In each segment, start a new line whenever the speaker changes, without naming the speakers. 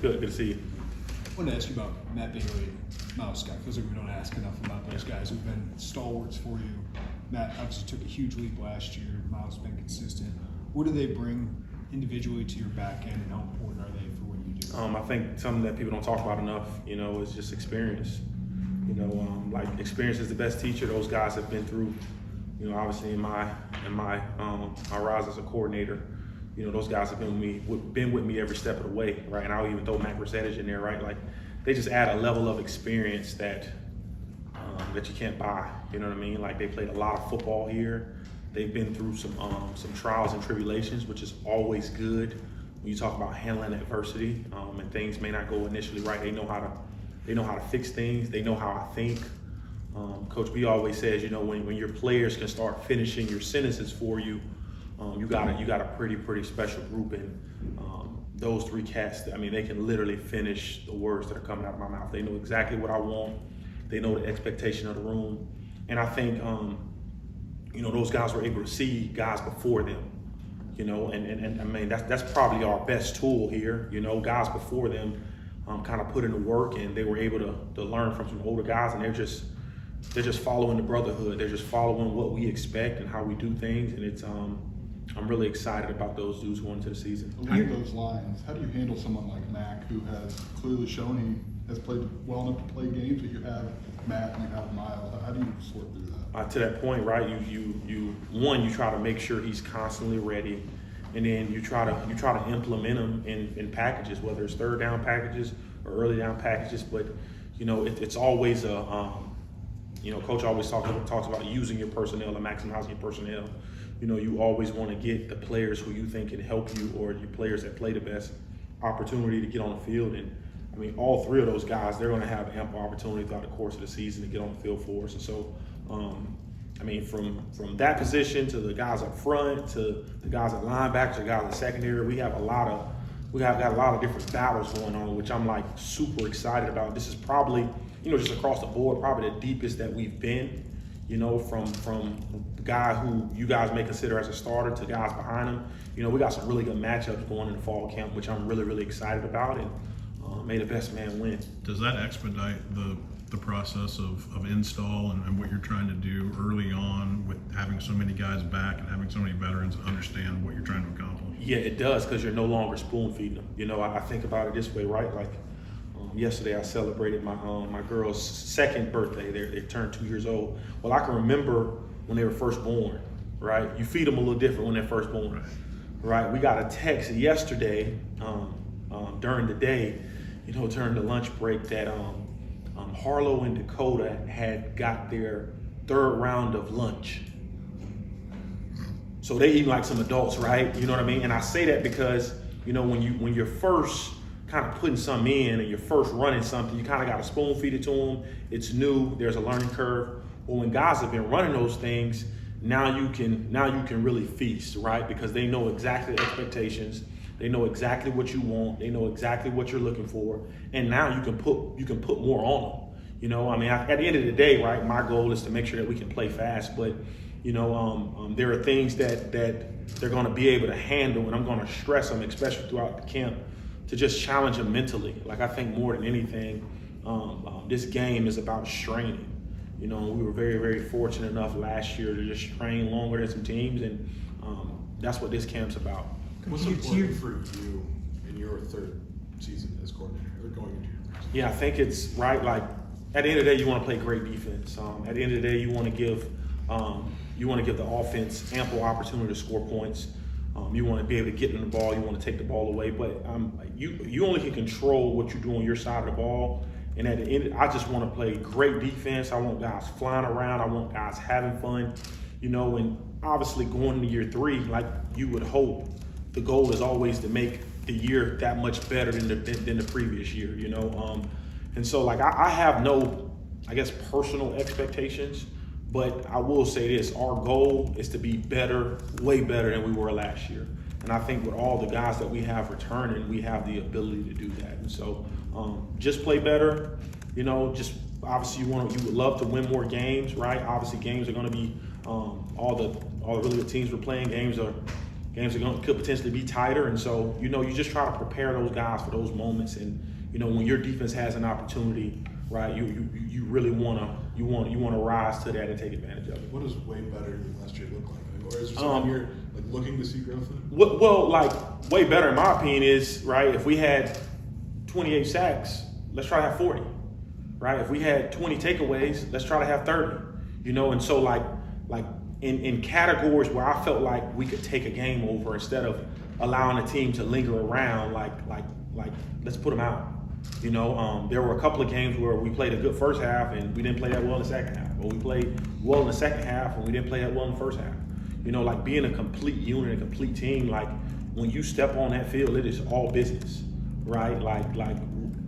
Good to see you.
I wanted to ask you about Matt Bailey, Miles Scott. Feels like we don't ask enough about those guys who've been stalwarts for you. Matt obviously took a huge leap last year. Miles has been consistent. What do they bring individually to your back end, and how important are they for what you do?
I think something that people don't talk about enough, is just experience. Like experience is the best teacher. Those guys have been through, obviously in my rise as a coordinator, those guys have been with me every step of the way, right? And I'll even throw Mac Resettage in there, right? Like they just add a level of experience that that you can't buy. You know what I mean? Like they played a lot of football here. They've been through some trials and tribulations, which is always good when you talk about handling adversity, and things may not go initially right. They know how to fix things. They know how I think. Coach B always says, when your players can start finishing your sentences for you, you got a pretty special group. And those three cats, they can literally finish the words that are coming out of my mouth. They know exactly what I want. They know the expectation of the room. And I think, those guys were able to see guys before them, and that's probably our best tool here. Guys before them kind of put in the work, and they were able to learn from some older guys, and they're just following the brotherhood. They're just following what we expect and how we do things, and it's I'm really excited about those dudes going into the season.
Along those lines, how do you handle someone like Mac, who has clearly shown he has played well enough to play games, but you have Matt and you have Miles? How do you sort through that?
To that point, right? You try to make sure he's constantly ready, and then you try to implement him in packages, whether it's third down packages or early down packages. But it's always Coach always talks about using your personnel and maximizing your personnel. You always want to get the players who you think can help you, or your players that play the best opportunity to get on the field. And all three of those guys, they're going to have ample opportunity throughout the course of the season to get on the field for us. And so, from that position to the guys up front, to the guys at linebackers, the guys at secondary, we have got a lot of different battles going on, which I'm like super excited about. This is probably, just across the board, probably the deepest that we've been. From the guy who you guys may consider as a starter to guys behind him. We got some really good matchups going in the fall camp, which I'm really excited about, and may the best man win.
Does that expedite the process of install and what you're trying to do early on with having so many guys back and having so many veterans understand what you're trying to accomplish?
Yeah, it does, because you're no longer spoon feeding them. I think about it this way, right? Like yesterday I celebrated my girl's second birthday. They turned 2 years old. Well, I can remember when they were first born, right? You feed them a little different when they're first born, right? We got a text yesterday during the day, during the lunch break, that Harlow and Dakota had got their third round of lunch. So they eating like some adults, right? You know what I mean? And I say that because, when you're first kind of putting something in and you're first running something, you kind of got to spoon feed it to them. It's new, there's a learning curve. But when guys have been running those things, now you can really feast, right? Because they know exactly the expectations. They know exactly what you want. They know exactly what you're looking for. And now you can put more on them. At the end of the day, right, my goal is to make sure that we can play fast. But, there are things that they're going to be able to handle, and I'm going to stress them, especially throughout the camp, to just challenge them mentally. Like, I think more than anything, this game is about straining. We were very fortunate enough last year to just train longer than some teams, and that's what this camp's about.
What's important for you in your third season as coordinator, or going into your third season?
Yeah, I think it's right. Like, at the end of the day, you want to play great defense. At the end of the day, you want to give the offense ample opportunity to score points. You want to be able to get in the ball. You want to take the ball away. But you only can control what you do on your side of the ball. And at the end, I just want to play great defense. I want guys flying around. I want guys having fun. And obviously going into year 3, like you would hope, the goal is always to make the year that much better than the previous year. And so like I have no, I guess, personal expectations. But I will say this, our goal is to be better, way better than we were last year. And I think with all the guys that we have returning, we have the ability to do that. And so just play better, just obviously you would love to win more games, right? Obviously games are going to be, all the really good teams we're playing, games are Games could potentially be tighter, and so you just try to prepare those guys for those moments. And when your defense has an opportunity, right, you really wanna rise to that and take advantage of it.
What does way better than last year look like? Or is there something you're like looking to see growth in?
Well, like way better in my opinion is, right, if we had 28 sacks, let's try to have 40. Right? If we had 20 takeaways, let's try to have 30. And so like in categories where I felt like we could take a game over instead of allowing a team to linger around, like let's put them out. There were a couple of games where we played a good first half and we didn't play that well in the second half, or we played well in the second half and we didn't play that well in the first half. Like being a complete unit, a complete team, like when you step on that field, it is all business, right? Like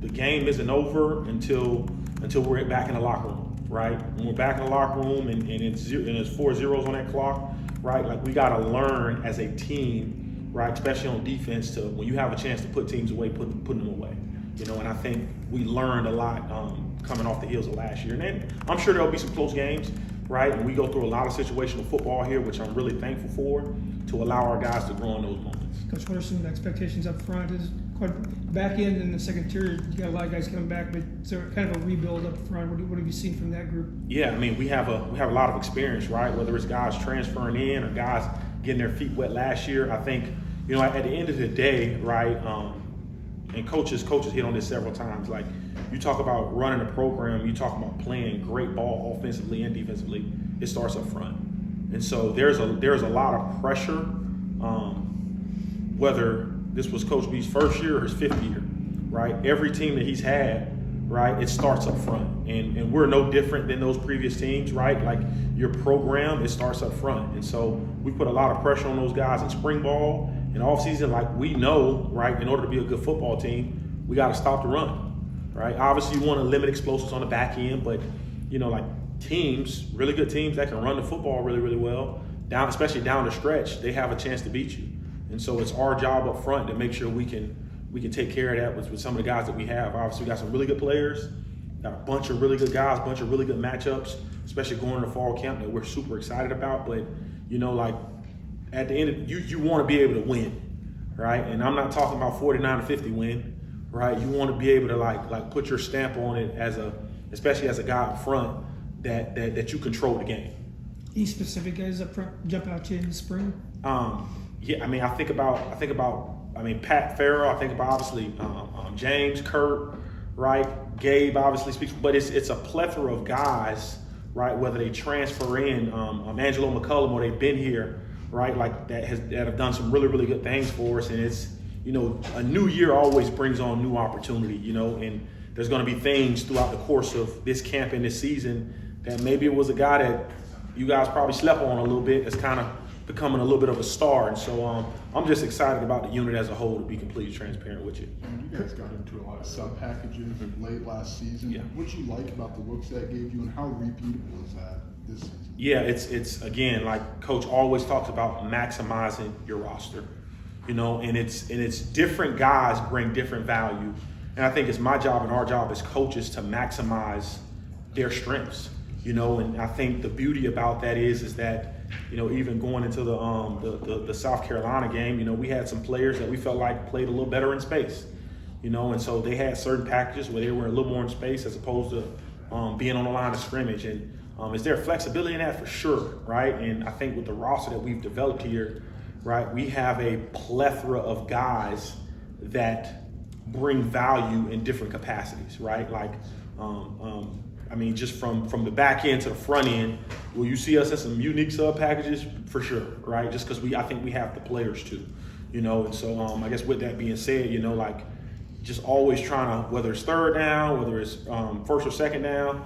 the game isn't over until we're back in the locker room, right? When we're back in the locker room and it's 4 zeros on that clock, right? Like we got to learn as a team, right? Especially on defense, to when you have a chance to put teams away, putting them away. And I think we learned a lot coming off the heels of last year. And then I'm sure there'll be some close games, right? And we go through a lot of situational football here, which I'm really thankful for, to allow our guys to grow in those moments.
Coach, what are some expectations up front? Is quite back end in the second tier, you got a lot of guys coming back, but so kind of a rebuild up front. What have you seen from that group?
Yeah, I mean, we have a lot of experience, right? Whether it's guys transferring in or guys getting their feet wet last year. I think, at the end of the day, right, and coaches hit on this several times. Like, you talk about running a program, you talk about playing great ball offensively and defensively, it starts up front. And so there's a lot of pressure, whether this was Coach B's first year or his 5th year, right? Every team that he's had, right, it starts up front. And we're no different than those previous teams, right? Like your program, it starts up front. And so we put a lot of pressure on those guys in spring ball and off season. Like we know, right, in order to be a good football team, we got to stop the run, right? Obviously you want to limit explosives on the back end, but like teams, really good teams that can run the football really, really well, especially down the stretch, they have a chance to beat you. And so it's our job up front to make sure we can take care of that with some of the guys that we have. Obviously, we got some really good players, got a bunch of really good guys, a bunch of really good matchups, especially going to fall camp that we're super excited about. But, like at the end of you want to be able to win, right? And I'm not talking about 49-50 win, right? You want to be able to like put your stamp on it especially as a guy up front that you control the game.
Any specific guys up front jump out to you in the spring?
Yeah, I mean, I think about Pat Farrell. I think about obviously James, Kurt, right? Gabe obviously speaks, but it's a plethora of guys, right? Whether they transfer in, Angelo McCullum, or they've been here, right? Like that have done some really, really good things for us. And it's, a new year always brings on new opportunity, and there's going to be things throughout the course of this camp and this season that maybe it was a guy that you guys probably slept on a little bit that's kind of becoming a little bit of a star. And so I'm just excited about the unit as a whole, to be completely transparent with you.
And you guys got into a lot of sub packages late last season.
Yeah.
What did you like about the looks that gave you, and how repeatable is that this season?
Yeah, it's again, like Coach always talks about maximizing your roster, and it's different guys bring different value. And I think it's my job and our job as coaches to maximize their strengths, and I think the beauty about that is that, even going into the South Carolina game, we had some players that we felt like played a little better in space, and so they had certain packages where they were a little more in space as opposed to being on the line of scrimmage. And is there flexibility in that? For sure, right? And I think with the roster that we've developed here, right, we have a plethora of guys that bring value in different capacities, right? Like, just from the back end to the front end, will you see us in some unique sub packages? For sure, right? Just because I think we have the players too, and so I guess with that being said, just always trying to, whether it's third down, whether it's first or second down,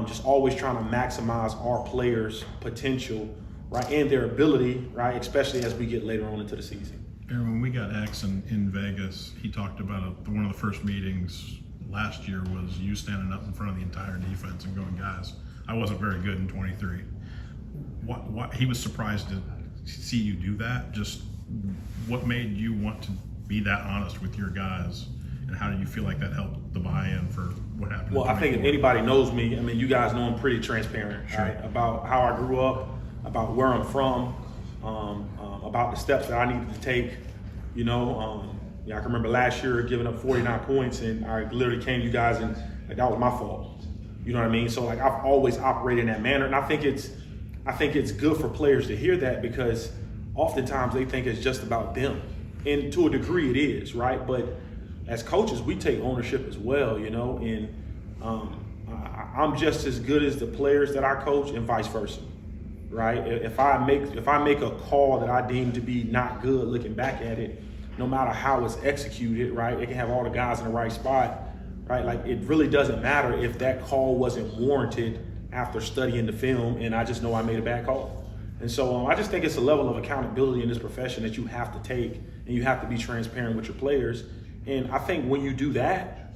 just always trying to maximize our players' potential, right, and their ability, right, especially as we get later on into the season.
Aaron, when we got X in Vegas, he talked about one of the first meetings last year was you standing up in front of the entire defense and going, guys, I wasn't very good in 23. What he was surprised to see you do that. Just what made you want to be that honest with your guys, and how did you feel like that helped the buy-in for what happened?
Well, I think if anybody knows me, you guys know I'm pretty transparent,
Sure.
right, about how I grew up, about where I'm from, about the steps that I needed to take. You know, I can remember last year giving up 49 points, and I literally came to you guys and like that was my fault. You know what I mean? So like I've always operated in that manner, and I think it's good for players to hear that, because oftentimes they think it's just about them, and to a degree it is, right? But as coaches, we take ownership as well, you know, and I'm just as good as the players that I coach, and vice versa, right? If I make a call that I deem to be not good, looking back at it, no matter how it's executed, right? It can have all the guys in the right spot, right? Like it really doesn't matter if that call wasn't warranted after studying the film, and I just know I made a bad call. And so I just think it's a level of accountability in this profession that you have to take, and you have to be transparent with your players. And I think when you do that,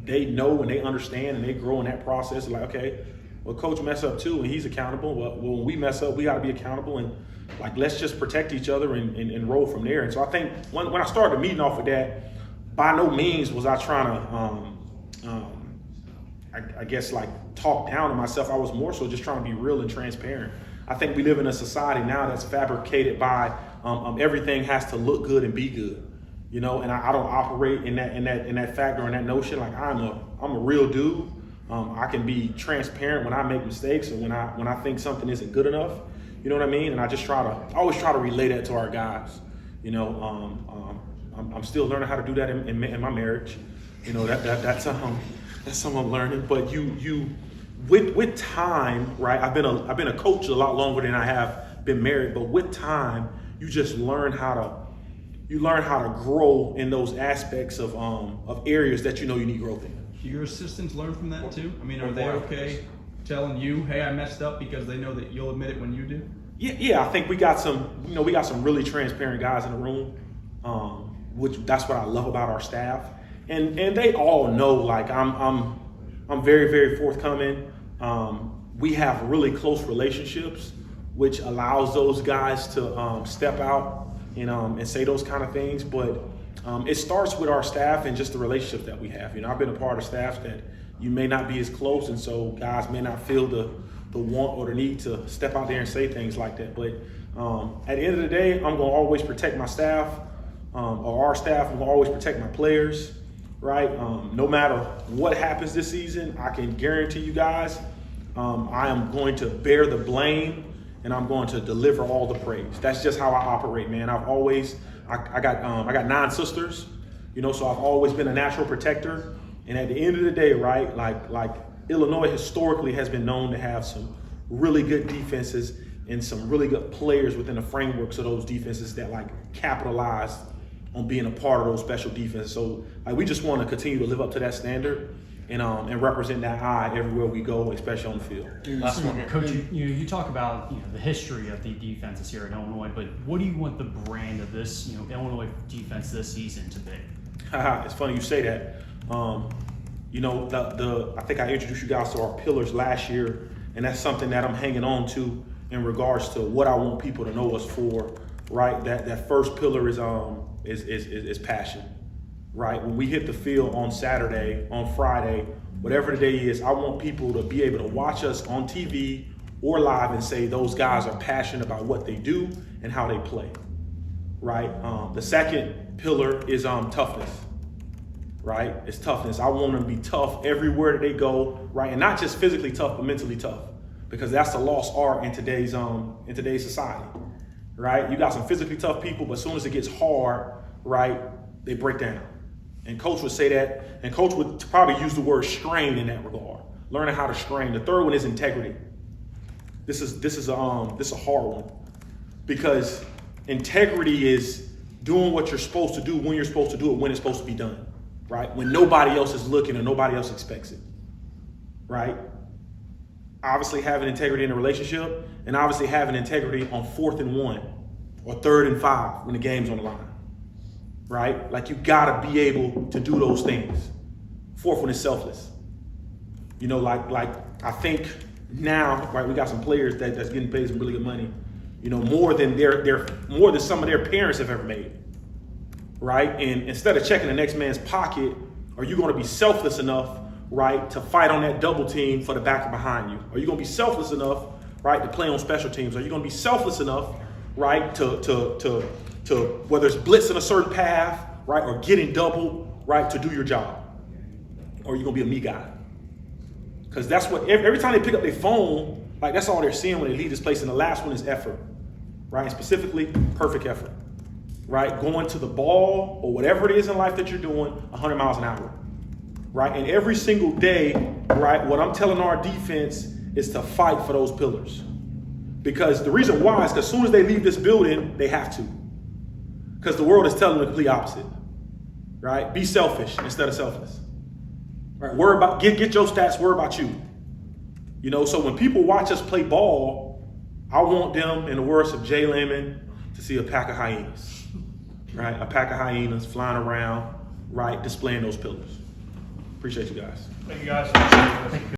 they know and they understand and they grow in that process. Like, okay, well, coach mess up too, and he's accountable. Well, when we mess up, we got to be accountable, and like let's just protect each other and roll from there. And so I think when I started the meeting off with that, by no means was I trying to, I guess, like talk down to myself. I was more so just trying to be real and transparent. I think we live in a society now that's fabricated by everything has to look good and be good, you know. And I don't operate in that factor or in that notion. Like I'm a real dude. I can be transparent when I make mistakes, and when I think something isn't good enough. You know what I mean? And I always try to relay that to our guys. You know, I'm still learning how to do that in my marriage. You know, that's something I'm learning. But you with time, right? I've been a coach a lot longer than I have been married. But with time, you just learn how to grow in those aspects of areas that you know you need growth in.
Do your assistants learn from that too? I mean, are they okay telling you, hey, I messed up, because they know that you'll admit it when you do? Yeah,
I think we got some really transparent guys in the room, which that's what I love about our staff. And they all know, like I'm very, very forthcoming. We have really close relationships, which allows those guys to step out and say those kind of things. But it starts with our staff and just the relationship that we have. You know, I've been a part of staff that you may not be as close, and so guys may not feel the want or the need to step out there and say things like that. But at the end of the day, I'm gonna always protect my staff, or our staff. I'm gonna always protect my players, right? No matter what happens this season, I can guarantee you guys, I am going to bear the blame, and I'm going to deliver all the praise. That's just how I operate, man. I got 9 sisters, you know, so I've always been a natural protector. And at the end of the day, right, like Illinois historically has been known to have some really good defenses and some really good players within the frameworks of those defenses that like capitalize on being a part of those special defenses. So like we just want to continue to live up to that standard and represent that eye everywhere we go, especially on the field.
Last one, Coach. You talk about the history of the defenses here in Illinois, but what do you want the brand of this Illinois defense this season to be?
It's funny you say that. I think I introduced you guys to our pillars last year, and that's something that I'm hanging on to in regards to what I want people to know us for. Right, that first pillar is passion. Right, when we hit the field on Saturday, on Friday, whatever the day is, I want people to be able to watch us on TV or live and say those guys are passionate about what they do and how they play. Right, the second pillar is toughness. Right, it's toughness. I want them to be tough everywhere that they go. Right, and not just physically tough, but mentally tough, because that's the lost art in today's society. Right, you got some physically tough people, but as soon as it gets hard, right, they break down. And coach would say that, and coach would probably use the word strain in that regard. Learning how to strain. The third one is integrity. This is a hard one, because integrity is doing what you're supposed to do when you're supposed to do it, when it's supposed to be done. Right, when nobody else is looking or nobody else expects it. Right. Obviously having integrity in a relationship, and obviously having integrity on 4th and 1 or 3rd and 5 when the game's on the line. Right? Like you gotta be able to do those things. 4th one is selfless. You know, like I think now, right, we got some players that's getting paid some really good money, you know, more than more than some of their parents have ever made. Right? And instead of checking the next man's pocket, are you gonna be selfless enough, right, to fight on that double team for the back and behind you? Are you gonna be selfless enough, right, to play on special teams? Are you gonna be selfless enough, right? To whether it's blitzing a certain path, right, or getting doubled, right, to do your job, or you're gonna be a me guy. Because that's what every time they pick up their phone, like that's all they're seeing when they leave this place. And the last one is effort, right? And specifically, perfect effort, right? Going to the ball or whatever it is in life that you're doing 100 miles an hour, right? And every single day, right, what I'm telling our defense is to fight for those pillars. Because the reason why is because as soon as they leave this building, they have to. Because the world is telling them the complete opposite, right? Be selfish instead of selfless. Right? Worry about get your stats, worry about you. You know, so when people watch us play ball, I want them, in the words of Jay Lehman, to see a pack of hyenas. Right? A pack of hyenas flying around, right, displaying those pillars. Appreciate you guys.
Thank you guys.